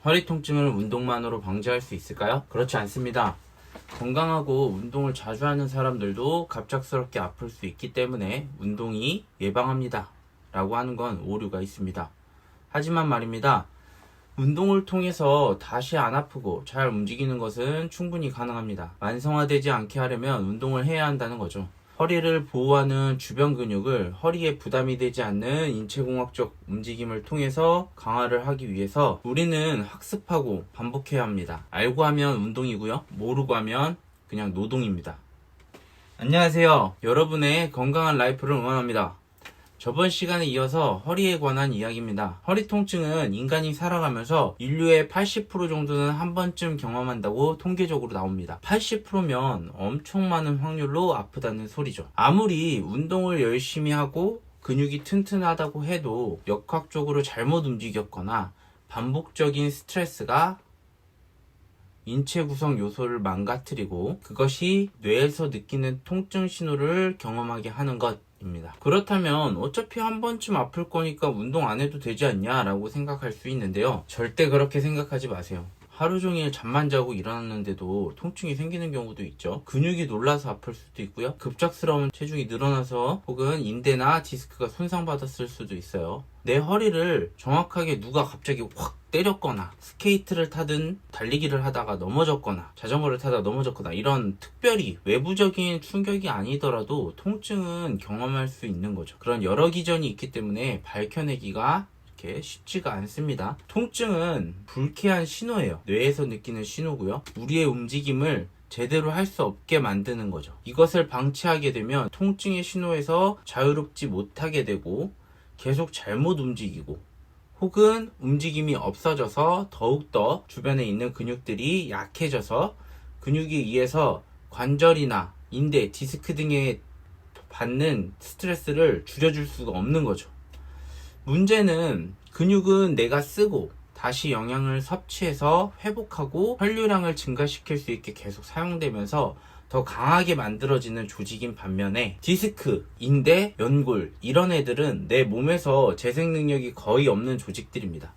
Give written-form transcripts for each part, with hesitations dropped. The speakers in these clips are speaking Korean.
허리 통증을 운동만으로 방지할 수 있을까요? 그렇지 않습니다. 건강하고 운동을 자주 하는 사람들도 갑작스럽게 아플 수 있기 때문에 운동이 예방합니다 라고 하는 건 오류가 있습니다. 하지만 말입니다, 운동을 통해서 다시 안 아프고 잘 움직이는 것은 충분히 가능합니다. 만성화되지 않게 하려면 운동을 해야 한다는 거죠. 허리를 보호하는 주변 근육을 허리에 부담이 되지 않는 인체공학적 움직임을 통해서 강화를 하기 위해서 우리는 학습하고 반복해야 합니다. 알고 하면 운동이고요, 모르고 하면 그냥 노동입니다. 안녕하세요. 여러분의 건강한 라이프를 응원합니다. 저번 시간에 이어서 허리에 관한 이야기입니다. 허리 통증은 인간이 살아가면서 인류의 80% 정도는 한 번쯤 경험한다고 통계적으로 나옵니다. 80%면 엄청 많은 확률로 아프다는 소리죠. 아무리 운동을 열심히 하고 근육이 튼튼하다고 해도 역학적으로 잘못 움직였거나 반복적인 스트레스가 인체 구성 요소를 망가뜨리고 그것이 뇌에서 느끼는 통증 신호를 경험하게 하는 것입니다. 그렇다면 어차피 한 번쯤 아플 거니까 운동 안 해도 되지 않냐 라고 생각할 수 있는데요, 절대 그렇게 생각하지 마세요. 하루 종일 잠만 자고 일어났는데도 통증이 생기는 경우도 있죠. 근육이 놀라서 아플 수도 있고요, 급작스러운 체중이 늘어나서 혹은 인대나 디스크가 손상받았을 수도 있어요. 내 허리를 정확하게 누가 갑자기 확 때렸거나 스케이트를 타든 달리기를 하다가 넘어졌거나 자전거를 타다가 넘어졌거나 이런 특별히 외부적인 충격이 아니더라도 통증은 경험할 수 있는 거죠. 그런 여러 기전이 있기 때문에 밝혀내기가 쉽지가 않습니다. 통증은 불쾌한 신호예요. 뇌에서 느끼는 신호고요, 우리의 움직임을 제대로 할 수 없게 만드는 거죠. 이것을 방치하게 되면 통증의 신호에서 자유롭지 못하게 되고 계속 잘못 움직이고 혹은 움직임이 없어져서 더욱더 주변에 있는 근육들이 약해져서 근육에 의해서 관절이나 인대, 디스크 등에 받는 스트레스를 줄여줄 수가 없는 거죠. 문제는 근육은 내가 쓰고 다시 영양을 섭취해서 회복하고 혈류량을 증가시킬 수 있게 계속 사용되면서 더 강하게 만들어지는 조직인 반면에 디스크, 인대, 연골 이런 애들은 내 몸에서 재생 능력이 거의 없는 조직들입니다.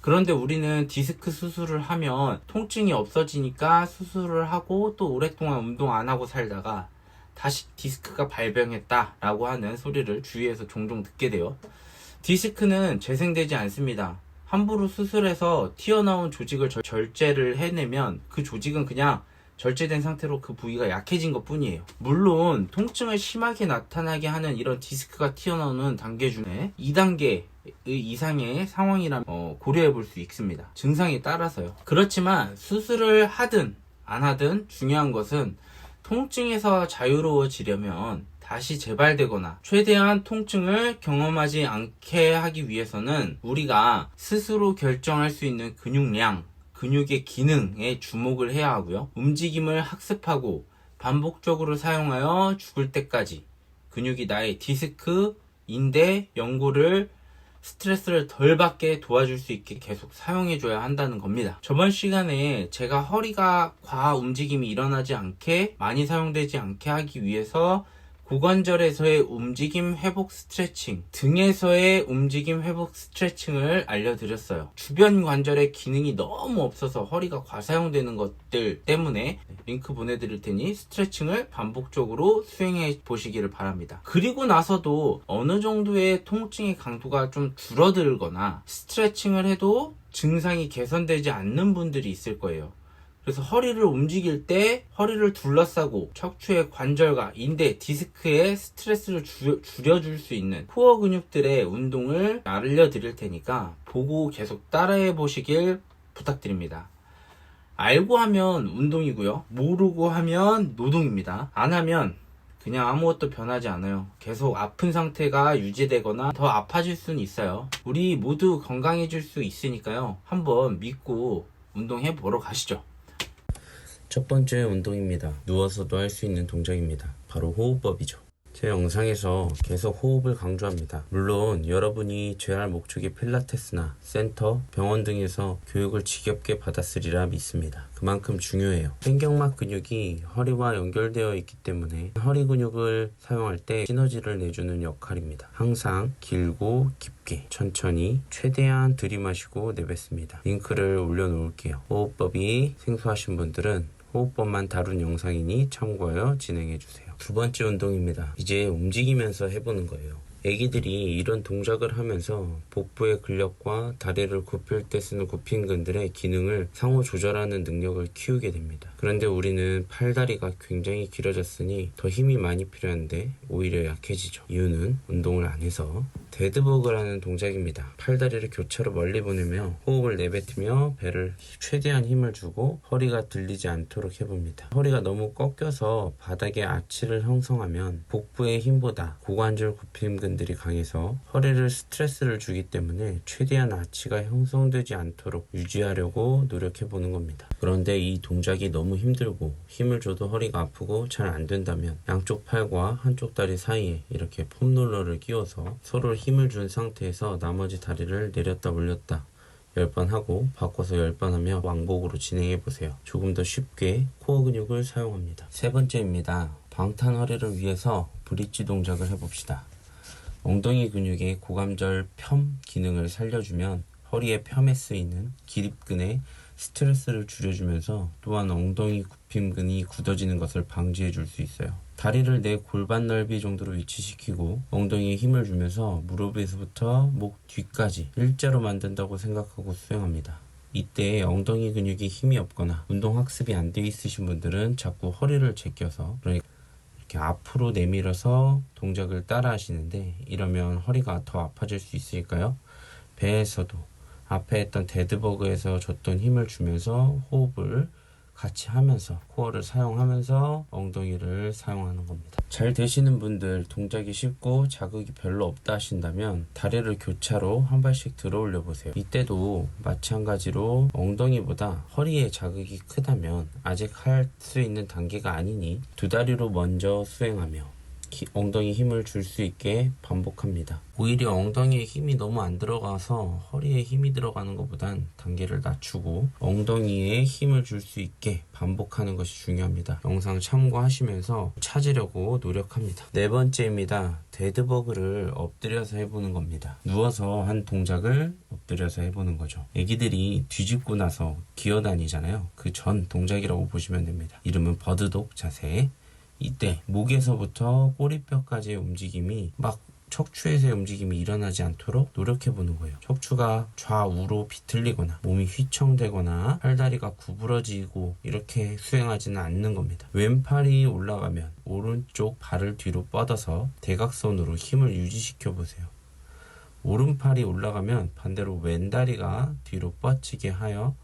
그런데 우리는 디스크 수술을 하면 통증이 없어지니까 수술을 하고 또 오랫동안 운동 안 하고 살다가 다시 디스크가 발병했다 라고 하는 소리를 주위에서 종종 듣게 돼요. 디스크는 재생되지 않습니다. 함부로 수술해서 튀어나온 조직을 절제를 해내면 그 조직은 그냥 절제된 상태로 그 부위가 약해진 것 뿐이에요. 물론 통증을 심하게 나타나게 하는 이런 디스크가 튀어나오는 단계 중에 2단계 이상의 상황이라면 고려해 볼 수 있습니다. 증상에 따라서요. 그렇지만 수술을 하든 안 하든 중요한 것은 통증에서 자유로워지려면 다시 재발되거나 최대한 통증을 경험하지 않게 하기 위해서는 우리가 스스로 결정할 수 있는 근육량, 근육의 기능에 주목을 해야 하고요, 움직임을 학습하고 반복적으로 사용하여 죽을 때까지 근육이 나의 디스크, 인대, 연골을 스트레스를 덜 받게 도와줄 수 있게 계속 사용해줘야 한다는 겁니다. 저번 시간에 제가 허리가 과한 움직임이 일어나지 않게 많이 사용되지 않게 하기 위해서 고관절에서의 움직임 회복 스트레칭, 등에서의 움직임 회복 스트레칭을 알려드렸어요. 주변 관절의 기능이 너무 없어서 허리가 과사용되는 것들 때문에 링크 보내드릴 테니 스트레칭을 반복적으로 수행해 보시기를 바랍니다. 그리고 나서도 어느 정도의 통증의 강도가 좀 줄어들거나 스트레칭을 해도 증상이 개선되지 않는 분들이 있을 거예요. 그래서 허리를 움직일 때 허리를 둘러싸고 척추의 관절과 인대, 디스크에 스트레스를 줄여줄 수 있는 코어 근육들의 운동을 알려드릴 테니까 보고 계속 따라해 보시길 부탁드립니다. 알고 하면 운동이고요, 모르고 하면 노동입니다. 안 하면 그냥 아무것도 변하지 않아요. 계속 아픈 상태가 유지되거나 더 아파질 수는 있어요. 우리 모두 건강해질 수 있으니까요, 한번 믿고 운동해 보러 가시죠. 첫 번째 운동입니다. 누워서도 할 수 있는 동작입니다. 바로 호흡법이죠. 제 영상에서 계속 호흡을 강조합니다. 물론 여러분이 죄할 목적이 필라테스나 센터, 병원 등에서 교육을 지겹게 받았으리라 믿습니다. 그만큼 중요해요. 횡격막 근육이 허리와 연결되어 있기 때문에 허리 근육을 사용할 때 시너지를 내주는 역할입니다. 항상 길고 깊게 천천히 최대한 들이마시고 내뱉습니다. 링크를 올려놓을게요. 호흡법이 생소하신 분들은 호흡법만 다룬 영상이니 참고하여 진행해주세요. 두 번째 운동입니다. 이제 움직이면서 해보는 거예요. 애기들이 이런 동작을 하면서 복부의 근력과 다리를 굽힐 때 쓰는 굽힘근들의 기능을 상호 조절하는 능력을 키우게 됩니다. 그런데 우리는 팔다리가 굉장히 길어졌으니 더 힘이 많이 필요한데 오히려 약해지죠. 이유는 운동을 안 해서. 데드버그라는 동작입니다. 팔다리를 교차로 멀리 보내며 호흡을 내뱉으며 배를 최대한 힘을 주고 허리가 들리지 않도록 해봅니다. 허리가 너무 꺾여서 바닥에 아치를 형성하면 복부의 힘보다 고관절 굽힘근들이 강해서 허리를 스트레스를 주기 때문에 최대한 아치가 형성되지 않도록 유지하려고 노력해보는 겁니다. 그런데 이 동작이 너무 힘들고 힘을 줘도 허리가 아프고 잘 안 된다면 양쪽 팔과 한쪽 다리 사이에 이렇게 폼롤러를 끼워서 서로 힘을 준 상태에서 나머지 다리를 내렸다 올렸다 10번 하고 바꿔서 10번 하며 왕복으로 진행해 보세요. 조금 더 쉽게 코어 근육을 사용합니다. 세 번째입니다. 방탄 허리를 위해서 브릿지 동작을 해봅시다. 엉덩이 근육의 고관절 펴 기능을 살려주면 허리의 펴에 쓰이는 기립근의 스트레스를 줄여주면서 또한 엉덩이 굽힘근이 굳어지는 것을 방지해 줄 수 있어요. 다리를 내 골반 넓이 정도로 위치시키고 엉덩이에 힘을 주면서 무릎에서부터 목 뒤까지 일자로 만든다고 생각하고 수행합니다. 이때 엉덩이 근육이 힘이 없거나 운동 학습이 안 돼 있으신 분들은 자꾸 허리를 제껴서 그러니까 이렇게 앞으로 내밀어서 동작을 따라 하시는데 이러면 허리가 더 아파질 수 있으니까요. 배에서도 앞에 했던 데드버그에서 줬던 힘을 주면서 호흡을 같이 하면서 코어를 사용하면서 엉덩이를 사용하는 겁니다. 잘 되시는 분들, 동작이 쉽고 자극이 별로 없다 하신다면 다리를 교차로 한 발씩 들어 올려 보세요. 이때도 마찬가지로 엉덩이보다 허리에 자극이 크다면 아직 할 수 있는 단계가 아니니 두 다리로 먼저 수행하며 엉덩이 힘을 줄 수 있게 반복합니다. 오히려 엉덩이에 힘이 너무 안 들어가서 허리에 힘이 들어가는 것보단 단계를 낮추고 엉덩이에 힘을 줄 수 있게 반복하는 것이 중요합니다. 영상 참고하시면서 찾으려고 노력합니다. 네 번째입니다. 데드버그를 엎드려서 해보는 겁니다. 누워서 한 동작을 엎드려서 해보는 거죠. 애기들이 뒤집고 나서 기어다니잖아요. 그 전 동작이라고 보시면 됩니다. 이름은 버드독 자세. 이때 목에서부터 꼬리뼈까지의 움직임이 막 척추에서의 움직임이 일어나지 않도록 노력해보는 거예요. 척추가 좌우로 비틀리거나 몸이 휘청대거나 팔다리가 구부러지고 이렇게 수행하지는 않는 겁니다. 왼팔이 올라가면 오른쪽 발을 뒤로 뻗어서 대각선으로 힘을 유지시켜 보세요. 오른팔이 올라가면 반대로 왼다리가 뒤로 뻗치게 하여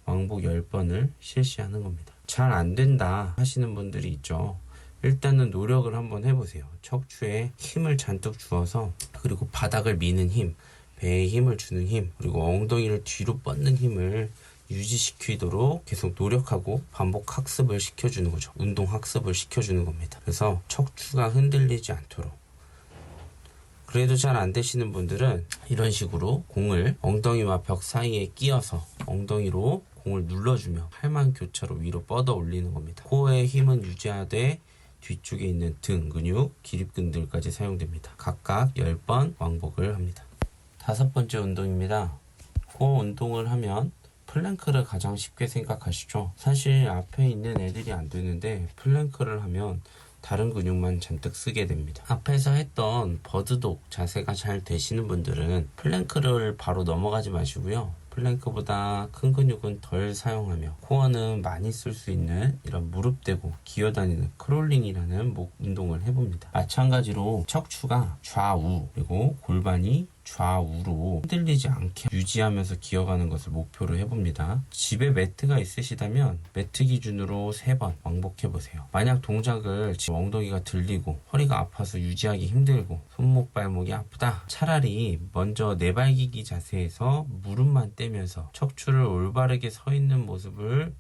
왕복 10번을 실시하는 겁니다. 잘 안 된다 하시는 분들이 있죠. 일단은 노력을 한번 해보세요. 척추에 힘을 잔뜩 주어서 그리고 바닥을 미는 힘, 배에 힘을 주는 힘, 그리고 엉덩이를 뒤로 뻗는 힘을 유지시키도록 계속 노력하고 반복 학습을 시켜주는 거죠. 운동 학습을 시켜주는 겁니다. 그래서 척추가 흔들리지 않도록. 그래도 잘 안 되시는 분들은 이런 식으로 공을 엉덩이와 벽 사이에 끼워서 엉덩이로 공을 눌러주며 팔만 교차로 위로 뻗어 올리는 겁니다. 코어의 힘은 유지하되 뒤쪽에 있는 등 근육, 기립근들까지 사용됩니다. 각각 10번 왕복을 합니다. 다섯 번째 운동입니다. 코어 운동을 하면 플랭크를 가장 쉽게 생각하시죠. 사실 앞에 있는 애들이 안 되는데 플랭크를 하면 다른 근육만 잔뜩 쓰게 됩니다. 앞에서 했던 버드독 자세가 잘 되시는 분들은 플랭크를 바로 넘어가지 마시고요. 플랭크보다 큰 근육은 덜 사용하며 코어는 많이 쓸 수 있는 이런 무릎 대고 기어다니는 크롤링이라는 목 운동을 해봅니다. 마찬가지로 척추가 좌우 그리고 골반이 좌우로 흔들리지 않게 유지하면서 기어가는 것을 목표로 해봅니다. 집에 매트가 있으시다면 매트 기준으로 3번 왕복해보세요. 만약 동작을 지금 엉덩이가 들리고 허리가 아파서 유지하기 힘들고 손목 발목이 아프다, 차라리 먼저 내발기기 자세에서 무릎만 떼면서 척추를 올바르게 서 있는 모습을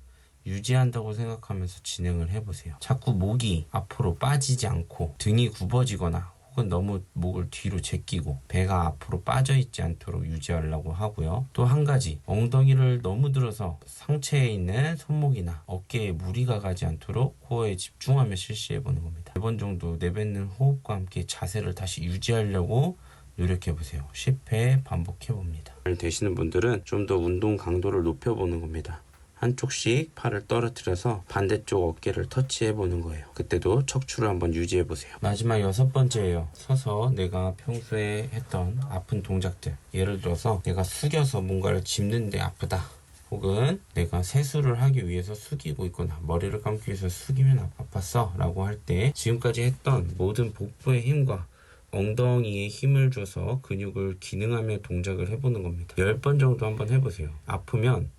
유지한다고 생각하면서 진행을 해보세요. 자꾸 목이 앞으로 빠지지 않고 등이 굽어지거나 혹은 너무 목을 뒤로 제끼고 배가 앞으로 빠져 있지 않도록 유지하려고 하고요. 또 한 가지, 엉덩이를 너무 들어서 상체에 있는 손목이나 어깨에 무리가 가지 않도록 호흡에 집중하며 실시해 보는 겁니다. 4번 정도 내뱉는 호흡과 함께 자세를 다시 유지하려고 노력해보세요. 10회 반복해봅니다. 되시는 분들은 좀 더 운동 강도를 높여보는 겁니다. 한쪽씩 팔을 떨어뜨려서 반대쪽 어깨를 터치해보는 거예요. 그때도 척추를 한번 유지해보세요. 마지막 6번째예요. 서서 내가 평소에 했던 아픈 동작들, 예를 들어서 내가 숙여서 뭔가를 짚는데 아프다, 혹은 내가 세수를 하기 위해서 숙이고 있거나 머리를 감기 위해서 숙이면 아팠어 라고 할 때 지금까지 했던 모든 복부의 힘과 엉덩이에 힘을 줘서 근육을 기능하며 동작을 해보는 겁니다. 10번 정도 한번 해보세요. 아프면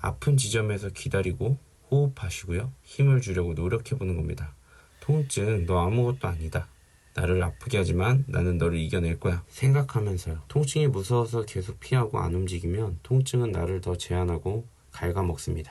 아픈 지점에서 기다리고 호흡하시고요. 힘을 주려고 노력해보는 겁니다. 통증, 너 아무것도 아니다. 나를 아프게 하지만 나는 너를 이겨낼 거야. 생각하면서요. 통증이 무서워서 계속 피하고 안 움직이면 통증은 나를 더 제한하고 갉아먹습니다.